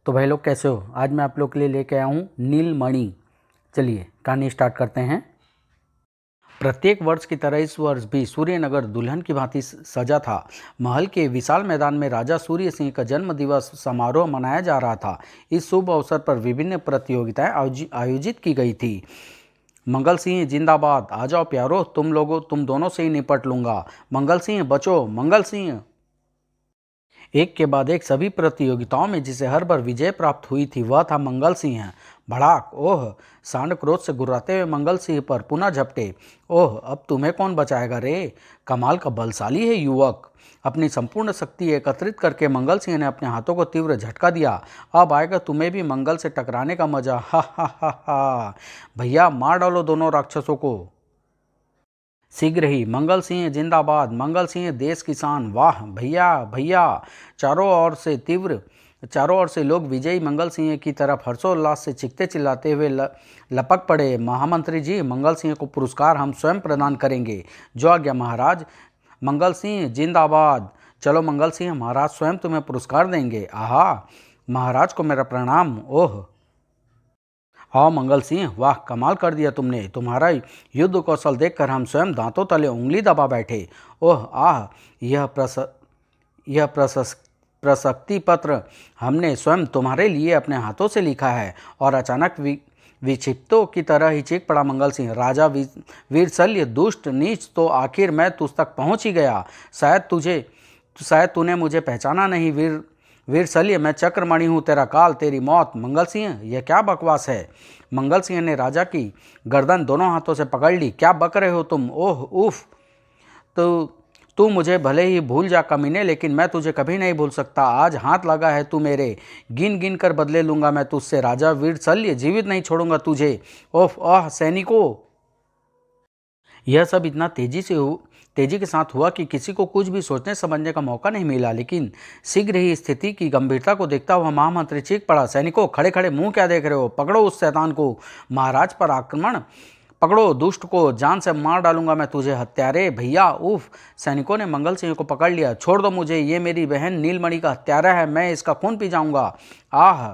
तो भाई लोग कैसे हो। आज मैं आप लोग के लिए लेके आया हूँ नीलमणि। चलिए कहानी स्टार्ट करते हैं। प्रत्येक वर्ष की तरह इस वर्ष भी सूर्यनगर दुल्हन की भांति सजा था। महल के विशाल मैदान में राजा सूर्य सिंह का जन्म दिवस समारोह मनाया जा रहा था। इस शुभ अवसर पर विभिन्न प्रतियोगिताएं आयोजित की गई थी। मंगल सिंह जिंदाबाद, आ जाओ प्यारो, तुम दोनों से ही निपट लूंगा। मंगल सिंह बचो, मंगल सिंह। एक के बाद एक सभी प्रतियोगिताओं में जिसे हर बार विजय प्राप्त हुई थी वह था मंगल सिंह। भड़ाक, ओह! सांड क्रोध से गुर्राते हुए मंगल सिंह पर पुनः झपटे। ओह, अब तुम्हें कौन बचाएगा रे? कमाल का बलशाली है युवक। अपनी संपूर्ण शक्ति एकत्रित करके मंगल सिंह ने अपने हाथों को तीव्र झटका दिया। अब आएगा तुम्हें भी मंगल से टकराने का मजा। हा हा हा हा। भैया मार डालो दोनों राक्षसों को शीघ्र ही। मंगल सिंह जिंदाबाद, मंगल सिंह देश किसान, वाह भैया भैया। चारों ओर से लोग विजयी मंगल सिंह की तरफ हर्षोल्लास से चीखते चिल्लाते हुए लपक पड़े। महामंत्री जी, मंगल सिंह को पुरस्कार हम स्वयं प्रदान करेंगे। जो आज्ञा महाराज। मंगल सिंह जिंदाबाद। चलो मंगल सिंह, महाराज स्वयं तुम्हें पुरस्कार देंगे। आहा, महाराज को मेरा प्रणाम। ओह, आओ मंगल सिंह, वाह कमाल कर दिया तुमने। तुम्हारा युद्ध कौशल देखकर हम स्वयं दांतों तले उंगली दबा बैठे। ओह आह, यह प्रशस्ति पत्र हमने स्वयं तुम्हारे लिए अपने हाथों से लिखा है। और अचानक विक्षिप्तों की तरह ही चीख पड़ा मंगल सिंह। राजा वीरशल्य, दुष्ट नीच, तो आखिर मैं तुझ तक पहुंच ही गया। शायद तूने मुझे पहचाना नहीं। वीरशल्य, मैं चक्रमणि हूँ, तेरा काल, तेरी मौत। मंगल सिंह, यह क्या बकवास है? मंगल सिंह ने राजा की गर्दन दोनों हाथों से पकड़ ली। क्या बक रहे हो तुम? ओह उफ। तो तू मुझे भले ही भूल जा कमीने, लेकिन मैं तुझे कभी नहीं भूल सकता। आज हाथ लगा है तू मेरे, गिन गिन कर बदले लूंगा मैं तुझसे। राजा वीरशल्य, जीवित नहीं छोड़ूंगा तुझे। ओह आह सैनिकों। यह सब इतना तेजी के साथ हुआ कि किसी को कुछ भी सोचने समझने का मौका नहीं मिला। लेकिन शीघ्र ही स्थिति की गंभीरता को देखता हुआ महामंत्री चीख पड़ा, सैनिकों खड़े खड़े मुंह क्या देख रहे हो? पकड़ो उस शैतान को। महाराज पर आक्रमण, पकड़ो दुष्ट को, जान से मार डालूंगा मैं तुझे हत्यारे। भैया उफ। सैनिकों ने मंगल सिंह को पकड़ लिया। छोड़ दो मुझे, ये मेरी बहन नीलमणि का हत्यारा है, मैं इसका खून पी जाऊंगा। आह,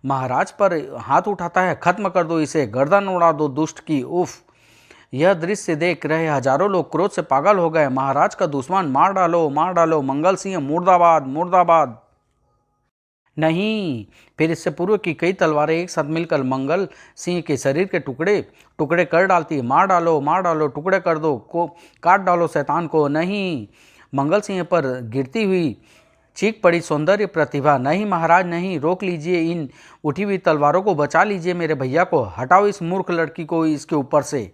महाराज पर हाथ उठाता है, खत्म कर दो इसे, गर्दन उड़ा दो दुष्ट की। उफ। यह दृश्य देख रहे हजारों लोग क्रोध से पागल हो गए। महाराज का दुश्मन, मार डालो मार डालो। मंगल सिंह मुर्दाबाद मुर्दाबाद। नहीं, फिर इससे पूर्व की कई तलवारें एक साथ मिलकर मंगल सिंह के शरीर के टुकड़े टुकड़े कर डालती। मार डालो, टुकड़े कर दो, को काट डालो शैतान को। नहीं, मंगल सिंह पर गिरती हुई चीख पड़ी सौंदर्य प्रतिभा। नहीं महाराज नहीं, रोक लीजिए इन उठी हुई तलवारों को, बचा लीजिए मेरे भैया को, हटाओ इस मूर्ख लड़की को इसके ऊपर से।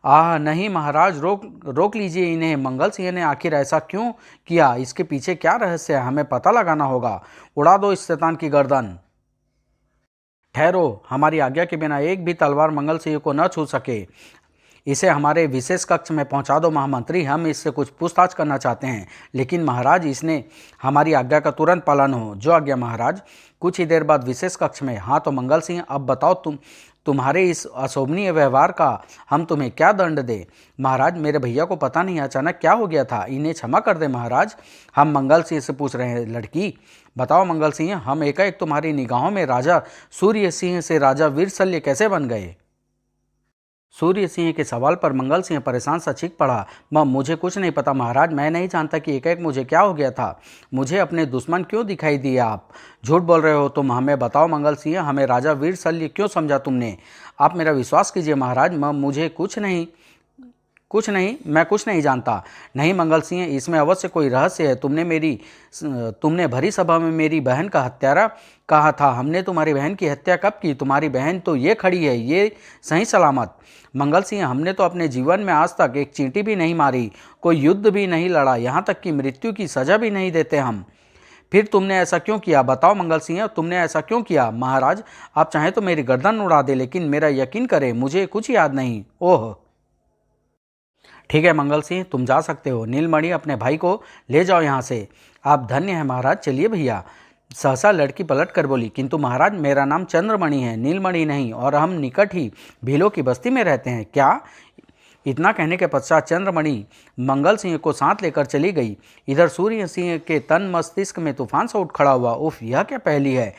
आह नहीं महाराज, रोक लीजिए इन्हें। मंगल सिंह ने आखिर ऐसा क्यों किया? इसके पीछे क्या रहस्य है? हमें पता लगाना होगा। उड़ा दो इस शैतान की गर्दन। ठहरो, हमारी आज्ञा के बिना एक भी तलवार मंगल सिंह को न छू सके। इसे हमारे विशेष कक्ष में पहुंचा दो महामंत्री, हम इससे कुछ पूछताछ करना चाहते हैं। लेकिन महाराज, इसने हमारी आज्ञा का तुरंत पालन हो। जो आज्ञा महाराज। कुछ ही देर बाद विशेष कक्ष में। हाँ तो मंगल सिंह, अब बताओ तुम्हारे इस अशोभनीय व्यवहार का हम तुम्हें क्या दंड दें? महाराज, मेरे भैया को पता नहीं अचानक क्या हो गया था, इन्हें क्षमा कर दे महाराज। हम मंगल सिंह से पूछ रहे हैं। लड़की, बताओ मंगल सिंह, हम एकाएक तुम्हारी निगाहों में राजा सूर्य सिंह से राजा वीरशल्य कैसे बन गए? सूर्य सिंह के सवाल पर मंगल सिंह परेशान सा चीख पड़ा। मुझे कुछ नहीं पता महाराज, मैं नहीं जानता कि एकाएक मुझे क्या हो गया था। मुझे अपने दुश्मन क्यों दिखाई दिए? आप झूठ बोल रहे हो तुम, हमें बताओ मंगल सिंह, हमें राजा वीरशल्य क्यों समझा तुमने? आप मेरा विश्वास कीजिए महाराज, मुझे मैं कुछ नहीं जानता। नहीं मंगल सिंह, इसमें अवश्य कोई रहस्य है। तुमने भरी सभा में मेरी बहन का हत्यारा कहा था। हमने तुम्हारी बहन की हत्या कब की? तुम्हारी बहन तो ये खड़ी है, ये सही सलामत। मंगल सिंह, हमने तो अपने जीवन में आज तक एक चींटी भी नहीं मारी, कोई युद्ध भी नहीं लड़ा, यहाँ तक कि मृत्यु की सजा भी नहीं देते हम। फिर तुमने ऐसा क्यों किया? बताओ मंगल सिंह, तुमने ऐसा क्यों किया? महाराज, आप चाहें तो मेरी गर्दन उड़ा दे, लेकिन मेरा यकीन करें, मुझे कुछ याद नहीं। ओह ठीक है मंगल सिंह, तुम जा सकते हो। नीलमणि, अपने भाई को ले जाओ यहाँ से। आप धन्य हैं महाराज, चलिए भैया। सहसा लड़की पलट कर बोली, किंतु महाराज, मेरा नाम चंद्रमणि है, नीलमणि नहीं, और हम निकट ही भीलों की बस्ती में रहते हैं। क्या? इतना कहने के पश्चात चंद्रमणि मंगल सिंह को साथ लेकर चली गई। इधर सूर्य सिंह के तन मस्तिष्क में तूफान सा उठ खड़ा हुआ। उफ, यह क्या पहेली है?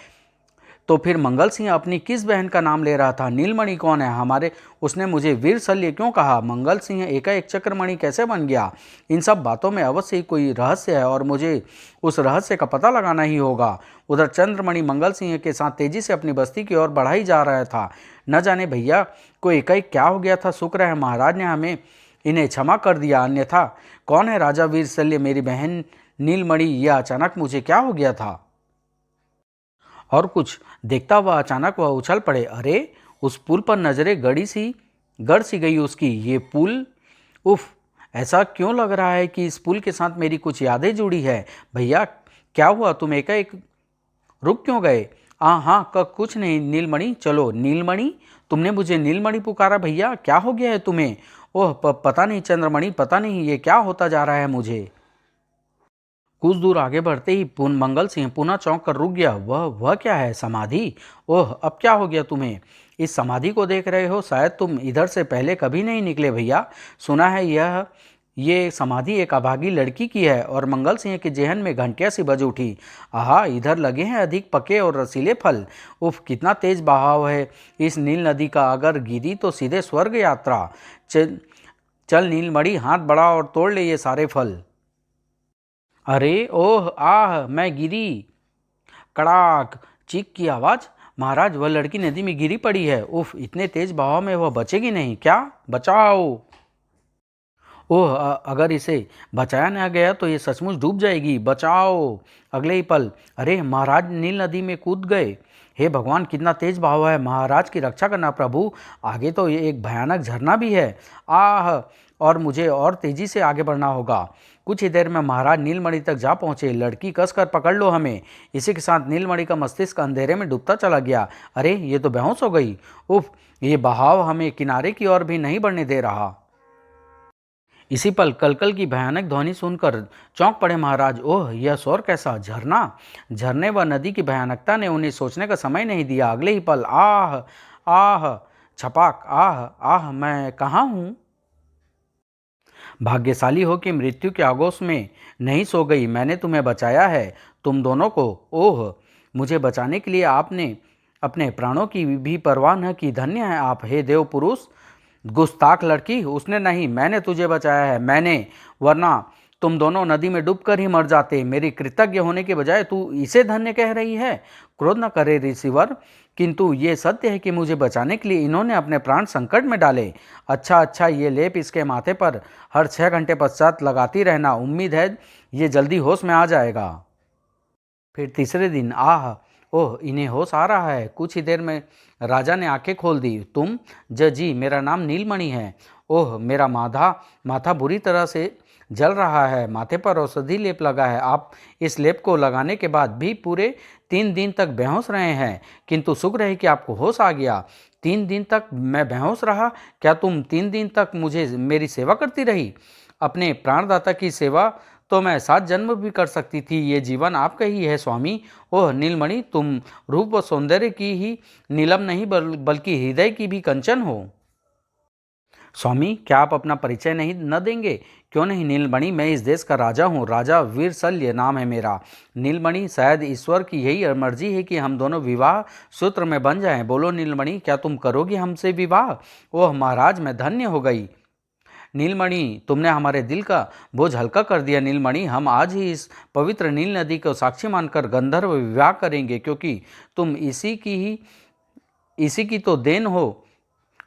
तो फिर मंगल सिंह अपनी किस बहन का नाम ले रहा था? नीलमणि कौन है? हमारे उसने मुझे वीर शल्य क्यों कहा? मंगल सिंह एकाएक चक्रमणि कैसे बन गया? इन सब बातों में अवश्य ही कोई रहस्य है और मुझे उस रहस्य का पता लगाना ही होगा। उधर चंद्रमणि मंगल सिंह के साथ तेजी से अपनी बस्ती की ओर बढ़ाई जा रहा था। न जाने भैया को एकाएक क्या हो गया था। शुक्र है महाराज ने हमें इन्हें क्षमा कर दिया, अन्यथा कौन है राजा वीर शल्य, मेरी बहन नीलमणि, यह अचानक मुझे क्या हो गया था? और कुछ देखता हुआ अचानक वह उछल पड़े। अरे, उस पुल पर नजरें गड़ सी गई उसकी। ये पुल, उफ, ऐसा क्यों लग रहा है कि इस पुल के साथ मेरी कुछ यादें जुड़ी है। भैया क्या हुआ, तुम एकाएक रुक क्यों गए? हाँ, कुछ नहीं नीलमणि। चलो नीलमणि, तुमने मुझे नीलमणि पुकारा। भैया क्या हो गया है तुम्हें? ओह पता नहीं चंद्रमणि, पता नहीं ये क्या होता जा रहा है मुझे। कुछ दूर आगे बढ़ते ही मंगल सिंह पुनः चौंक कर रुक गया। वह क्या है? समाधि? ओह, अब क्या हो गया तुम्हें? इस समाधि को देख रहे हो? शायद तुम इधर से पहले कभी नहीं निकले भैया। सुना है ये समाधि एक अभागी लड़की की है। और मंगल सिंह के जेहन में घंटियां सी बज उठी। आहा, इधर लगे हैं अधिक पके और रसीले फल। उफ, कितना तेज बहाव है इस नील नदी का। अगर गिरी तो सीधे स्वर्ग यात्रा। चल नीलमणि, हाथ बढ़ा और तोड़ ले ये सारे फल। अरे ओह, आह, मैं गिरी। कड़ाक, चीख की आवाज। महाराज, वह लड़की नदी में गिरी पड़ी है। उफ, इतने तेज बहाव में वह बचेगी नहीं क्या? बचाओ। ओह, अगर इसे बचाया न गया तो ये सचमुच डूब जाएगी। बचाओ। अगले ही पल, अरे महाराज नील नदी में कूद गए। हे भगवान, कितना तेज बहाव है। महाराज की रक्षा करना प्रभु। आगे तो ये एक भयानक झरना भी है। आह, और मुझे और तेजी से आगे बढ़ना होगा। कुछ ही देर में महाराज नीलमणि तक जा पहुंचे। लड़की कसकर पकड़ लो हमें। इसी के साथ नीलमणि का मस्तिष्क अंधेरे में डूबता चला गया। अरे, ये तो बेहोश हो गई। उफ, ये बहाव हमें किनारे की ओर भी नहीं बढ़ने दे रहा। इसी पल कलकल की भयानक ध्वनि सुनकर चौंक पड़े महाराज। ओह, यह शोर कैसा? झरना? झरने व नदी की भयानकता ने उन्हें सोचने का समय नहीं दिया। अगले ही पल, आह आह, छपाक, आह आह, मैं कहाँ हूँ? भाग्यशाली हो कि मृत्यु के आगोश में नहीं सो गई। मैंने तुम्हें बचाया है, तुम दोनों को। ओह, मुझे बचाने के लिए आपने अपने प्राणों की भी परवाह न की। धन्य है आप, हे देव पुरुष। गुस्ताख लड़की, उसने नहीं, मैंने तुझे बचाया है, मैंने। वरना तुम दोनों नदी में डूबकर ही मर जाते। मेरी कृतज्ञ होने के बजाय तू इसे धन्य कह रही है। क्रोध न करे रिसीवर, किंतु ये सत्य है कि मुझे बचाने के लिए इन्होंने अपने प्राण संकट में डाले। अच्छा, ये लेप इसके माथे पर हर 6 घंटे पश्चात लगाती रहना। उम्मीद है ये जल्दी होश में आ जाएगा। फिर तीसरे दिन, आह, ओह, इन्हें होश आ रहा है। कुछ ही देर में राजा ने आंखें खोल दी। तुम? जी, मेरा नाम नीलमणि है। ओह, मेरा माथा बुरी तरह से जल रहा है। माथे पर औषधि लेप लगा है। आप इस लेप को लगाने के बाद भी पूरे 3 दिन तक बेहोश रहे हैं, किंतु शुक्र है कि आपको होश आ गया। 3 दिन तक मैं बेहोश रहा? क्या तुम 3 दिन तक मुझे मेरी सेवा करती रही? अपने प्राणदाता की सेवा तो मैं 7 जन्म भी कर सकती थी। ये जीवन आपका ही है स्वामी। ओह नीलमणि, तुम रूप व सौंदर्य की ही नीलम नहीं बल्कि हृदय की भी कंचन हो। स्वामी, क्या आप अपना परिचय नहीं न देंगे? क्यों नहीं नीलमणि, मैं इस देश का राजा हूँ। राजा वीरशल्य नाम है मेरा। नीलमणि, शायद ईश्वर की यही मर्जी है कि हम दोनों विवाह सूत्र में बन जाएं। बोलो नीलमणि, क्या तुम करोगी हमसे विवाह? ओह महाराज, मैं धन्य हो गई। नीलमणि, तुमने हमारे दिल का बोझ हल्का कर दिया। नीलमणि, हम आज ही इस पवित्र नील नदी को साक्षी मानकर गंधर्व विवाह करेंगे, क्योंकि तुम इसी की तो देन हो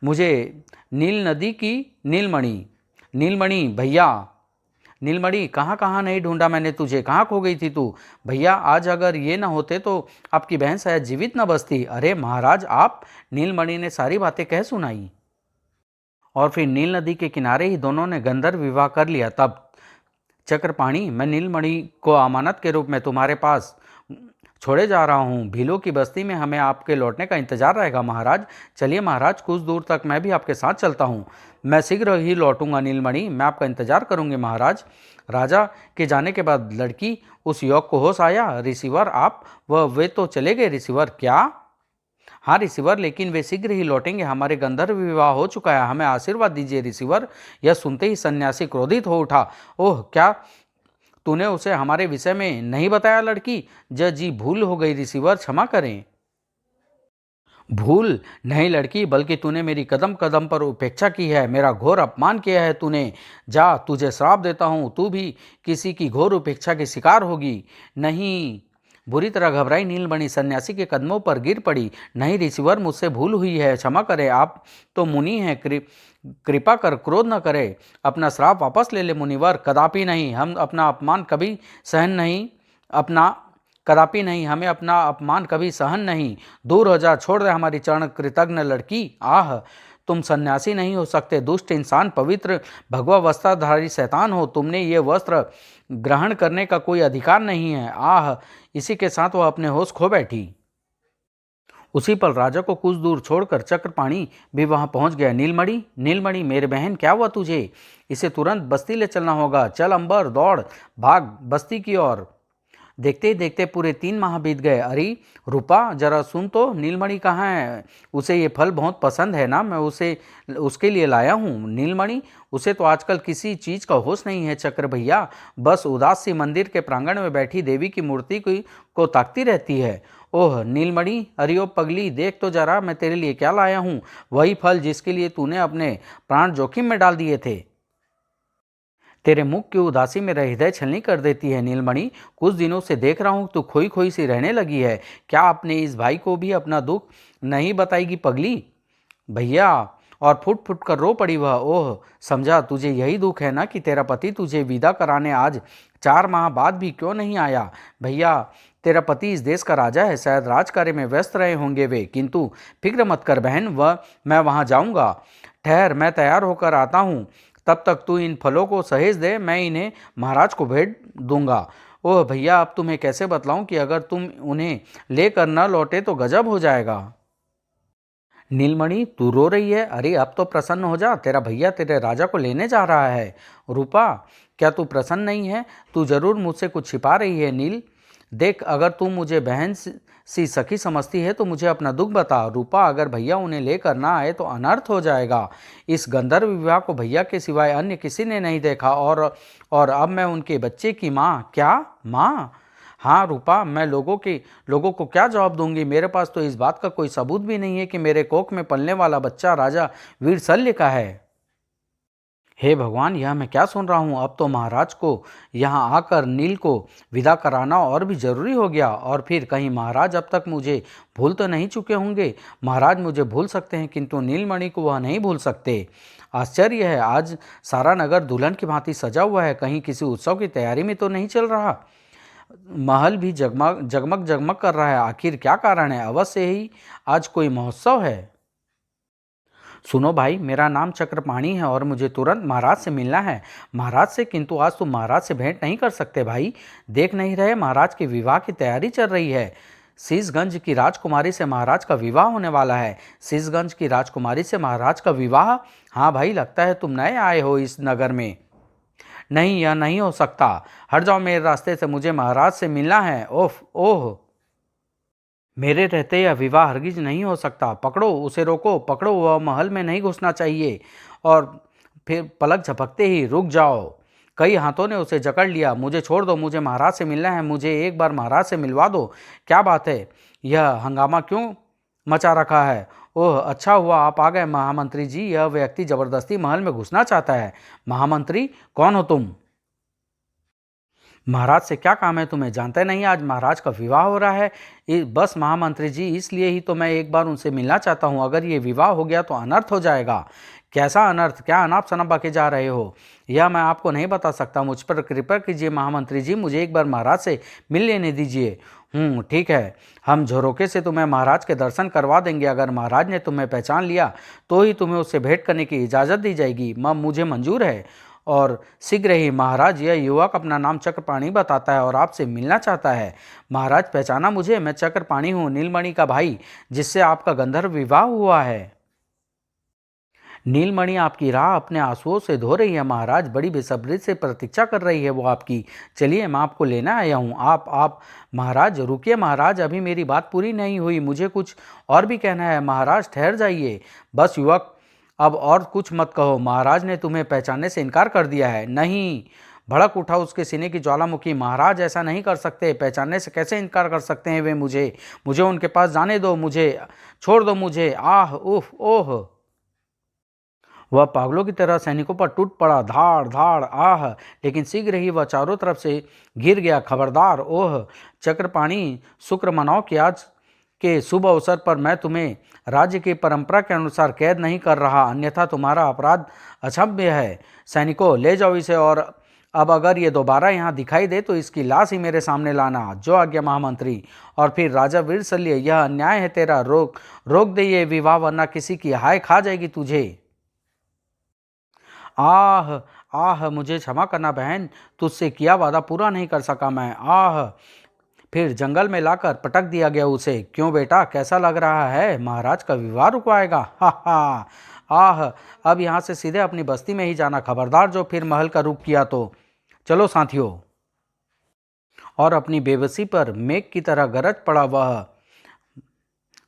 मुझे, नील नदी की नीलमणि। नीलमणि भैया, नीलमणि, कहाँ कहाँ नहीं ढूंढा मैंने तुझे, कहाँ खो गई थी तू? भैया, आज अगर ये ना होते तो आपकी बहन शायद जीवित न बचती। अरे महाराज, आप? नीलमणि ने सारी बातें कह सुनाई। और फिर नील नदी के किनारे ही दोनों ने गंधर्व विवाह कर लिया। तब चक्रपाणी, मैं नीलमणि को अमानत के रूप में तुम्हारे पास छोड़े जा रहा हूँ। भीलों की बस्ती में हमें आपके लौटने का इंतजार रहेगा महाराज। चलिए महाराज, कुछ दूर तक मैं भी आपके साथ चलता हूँ। मैं शीघ्र ही लौटूंगा नीलमणि, मैं आपका इंतजार करूँगी महाराज। राजा के जाने के बाद लड़की उस युवक को होश आया। रिसीवर, आप? वे तो चले गए रिसीवर। क्या? हाँ रिसीवर, लेकिन वे शीघ्र ही लौटेंगे। हमारे गंधर्व विवाह हो चुका है, हमें आशीर्वाद दीजिए रिसीवर। यह सुनते ही सन्यासी क्रोधित हो उठा। ओह, क्या तूने उसे हमारे विषय में नहीं बताया लड़की? जी भूल हो गई रिसीवर, क्षमा करें। भूल नहीं लड़की, बल्कि तूने मेरी कदम कदम पर उपेक्षा की है, मेरा घोर अपमान किया है तूने। जा, तुझे श्राप देता हूँ, तू भी किसी की घोर उपेक्षा की शिकार होगी। नहीं। बुरी तरह घबराई नीलमणि सन्यासी के कदमों पर गिर पड़ी। नहीं ऋषिवर, मुझसे भूल हुई है, क्षमा करें, आप तो मुनि हैं, कृपा कर क्रोध न करे, अपना श्राप वापस ले ले मुनिवर। कदापि नहीं, हम अपना अपमान कभी सहन नहीं, अपना कदापि नहीं, हमें अपना अपमान कभी सहन नहीं। दूर हो जा, छोड़ दे हमारी चरण कृतज्ञ लड़की। आह, तुम सन्यासी नहीं हो सकते, दुष्ट इंसान, पवित्र भगवा वस्त्रधारी शैतान हो, तुमने ये वस्त्र ग्रहण करने का कोई अधिकार नहीं है। आह। इसी के साथ वह अपने होश खो बैठी। उसी पल राजा को कुछ दूर छोड़कर चक्रपाणी भी वहां पहुंच गया। नीलमणि, नीलमणि मेरे बहन, क्या हुआ तुझे? इसे तुरंत बस्ती ले चलना होगा। चल अंबर, दौड़ भाग बस्ती की ओर। देखते ही देखते पूरे 3 माह बीत गए। अरे रूपा, जरा सुन तो, नीलमणि कहाँ है? उसे ये फल बहुत पसंद है ना, मैं उसे उसके लिए लाया हूँ। नीलमणि, उसे तो आजकल किसी चीज़ का होश नहीं है चक्र भैया, बस उदास सी मंदिर के प्रांगण में बैठी देवी की मूर्ति को ताकती रहती है। ओह नीलमणि, अरे ओ पगली, देख तो जरा मैं तेरे लिए क्या लाया हूँ, वही फल जिसके लिए तूने अपने प्राण जोखिम में डाल दिए थे। तेरे मुख की उदासी मेरा हृदय छलनी कर देती है नीलमणि। कुछ दिनों से देख रहा हूँ तू खोई खोई सी रहने लगी है। क्या अपने इस भाई को भी अपना दुख नहीं बताएगी पगली? भैया, और फुट फुट कर रो पड़ी वह। ओह, समझा, तुझे यही दुख है ना कि तेरा पति तुझे विदा कराने आज 4 माह बाद भी क्यों नहीं आया? भैया, तेरा पति इस देश का राजा है, शायद राजकार्य में व्यस्त रहे होंगे वे, किंतु फिक्र मत कर बहन, मैं वहाँ जाऊँगा। ठहर, मैं तैयार होकर आता हूँ, तब तक तू इन फलों को सहेज दे, मैं इन्हें महाराज को भेंट दूंगा। ओह भैया, अब तुम्हें कैसे बतलाऊं कि अगर तुम उन्हें लेकर न लौटे तो गजब हो जाएगा। नीलमणि, तू रो रही है? अरे अब तो प्रसन्न हो जा, तेरा भैया तेरे राजा को लेने जा रहा है। रूपा, क्या तू प्रसन्न नहीं है? तू जरूर मुझसे कुछ छिपा रही है। नील, देख, अगर तू मुझे बहन सी सखी समझती है तो मुझे अपना दुख बता। रूपा, अगर भैया उन्हें लेकर ना आए तो अनर्थ हो जाएगा। इस गंधर्व विवाह को भैया के सिवाय अन्य किसी ने नहीं देखा, और अब मैं उनके बच्चे की माँ। क्या माँ? हाँ रूपा, मैं लोगों को क्या जवाब दूंगी? मेरे पास तो इस बात का कोई सबूत भी नहीं है कि मेरे कोख में पलने वाला बच्चा राजा वीरशल्य का है। हे भगवान, यह मैं क्या सुन रहा हूँ? अब तो महाराज को यहाँ आकर नील को विदा कराना और भी जरूरी हो गया। और फिर कहीं महाराज अब तक मुझे भूल तो नहीं चुके होंगे? महाराज मुझे भूल सकते हैं किंतु नीलमणि को वह नहीं भूल सकते। आश्चर्य है, आज सारा नगर दुल्हन की भांति सजा हुआ है, कहीं किसी उत्सव की तैयारी में तो नहीं चल रहा? महल भी जगमग जगमग जगमग कर रहा है, आखिर क्या कारण है? अवश्य ही आज कोई महोत्सव है। सुनो भाई, मेरा नाम चक्रपाणी है और मुझे तुरंत महाराज से मिलना है। महाराज से? किंतु आज तुम महाराज से भेंट नहीं कर सकते भाई, देख नहीं रहे महाराज के विवाह की तैयारी चल रही है। शीशगंज की राजकुमारी से महाराज का विवाह होने वाला है। शीशगंज की राजकुमारी से महाराज का विवाह? हाँ भाई, लगता है तुम नए आए हो इस नगर में। नहीं, यह नहीं हो सकता, हट जाओ मेरे रास्ते से, मुझे महाराज से मिलना है। ओह ओह, मेरे रहते यह विवाह हरगिज नहीं हो सकता। पकड़ो उसे, रोको, पकड़ो, वह महल में नहीं घुसना चाहिए। और फिर पलक झपकते ही रुक जाओ। कई हाथों ने उसे जकड़ लिया। मुझे छोड़ दो, मुझे महाराज से मिलना है, मुझे एक बार महाराज से मिलवा दो। क्या बात है, यह हंगामा क्यों मचा रखा है? ओह, अच्छा हुआ आप आ गए महामंत्री जी, यह व्यक्ति जबरदस्ती महल में घुसना चाहता है। महामंत्री, कौन हो तुम? महाराज से क्या काम है तुम्हें? जानते नहीं आज महाराज का विवाह हो रहा है? बस महामंत्री जी, इसलिए ही तो मैं एक बार उनसे मिलना चाहता हूँ। अगर ये विवाह हो गया तो अनर्थ हो जाएगा। कैसा अनर्थ? क्या अनाप शनाप बके जा रहे हो? यह मैं आपको नहीं बता सकता, मुझ पर कृपा कीजिए महामंत्री जी, मुझे एक बार महाराज से मिल लेने दीजिए। ठीक है, हम झरोके से तुम्हें महाराज के दर्शन करवा देंगे। अगर महाराज ने तुम्हें पहचान लिया तो ही तुम्हें उससे भेंट करने की इजाज़त दी जाएगी। मुझे मंजूर है। और शीघ्र ही महाराज, यह युवक अपना नाम चक्रपाणी बताता है और आपसे मिलना चाहता है। महाराज, पहचाना मुझे? मैं चक्रपाणी हूँ, नीलमणि का भाई, जिससे आपका गंधर्व विवाह हुआ है। नीलमणि आपकी राह अपने आंसुओं से धो रही है महाराज, बड़ी बेसब्री से प्रतीक्षा कर रही है वो आपकी। चलिए, मैं आपको लेना आया हूँ। आप महाराज रुकिए महाराज, अभी मेरी बात पूरी नहीं हुई, मुझे कुछ और भी कहना है। महाराज ठहर जाइए। बस युवक, अब और कुछ मत कहो, महाराज ने तुम्हें पहचानने से इनकार कर दिया है। नहीं, भड़क उठा उसके सीने की ज्वालामुखी। महाराज ऐसा नहीं कर सकते, पहचानने से कैसे इनकार कर सकते हैं वे मुझे? मुझे उनके पास जाने दो, मुझे छोड़ दो मुझे। आह उफ ओह। वह पागलों की तरह सैनिकों पर टूट पड़ा, धाड़ धाड़ आह। लेकिन शीघ्र ही वह चारों तरफ से घिर गया। खबरदार ओह चक्रपाणी, शुक्र मनाओ कि आज के शुभ अवसर पर मैं तुम्हें राज्य की परंपरा के अनुसार कैद नहीं कर रहा, अन्यथा तुम्हारा अपराध अक्षम्य है। सैनिकों, ले जाओ इसे, और अब अगर ये दोबारा यहाँ दिखाई दे तो इसकी लाश ही मेरे सामने लाना। जो आज्ञा महामंत्री। और फिर राजा वीरशल्य, यह अन्याय है तेरा, रोक रोक दे ये विवाह, वरना किसी की हाय खा जाएगी तुझे। आह आह, मुझे क्षमा करना बहन, तुझसे किया वादा पूरा नहीं कर सका मैं। आह। फिर जंगल में लाकर पटक दिया गया उसे। क्यों बेटा, कैसा लग रहा है? महाराज का विवाह रुकवाएगा? हा हा। आह। अब यहाँ से सीधे अपनी बस्ती में ही जाना, खबरदार जो फिर महल का रुख किया तो। चलो साथियों। और अपनी बेबसी पर मेघ की तरह गरज पड़ा वह।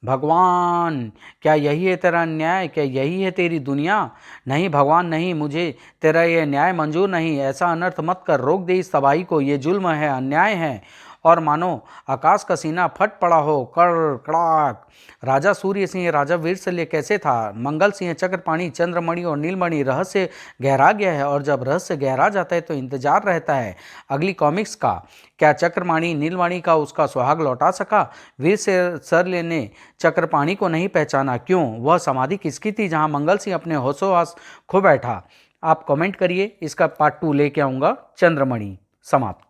भगवान, क्या यही है तेरा न्याय? क्या यही है तेरी दुनिया? नहीं भगवान नहीं, मुझे तेरा ये न्याय मंजूर नहीं। ऐसा अनर्थ मत कर, रोक दे इस तबाही को। ये जुल्म है, अन्याय है। और मानो आकाश का सीना फट पड़ा हो। कर कड़ाक। राजा सूर्य सिंह, राजा वीरशल्य कैसे था? मंगल सिंह, चक्रपाणी, चंद्रमणि और नीलमणि। रहस्य गहरा गया है, और जब रहस्य गहरा जाता है तो इंतजार रहता है अगली कॉमिक्स का। क्या चक्रपाणी नीलमणि का उसका सुहाग लौटा सका? वीरशल्य ने चक्रपाणी को नहीं पहचाना। क्यों? वह समाधि किसकी थी जहां मंगल सिंह अपने होशोहवास खो बैठा? आप कमेंट करिए, इसका पार्ट 2 लेके आऊँगा। चंद्रमणि समाप्त।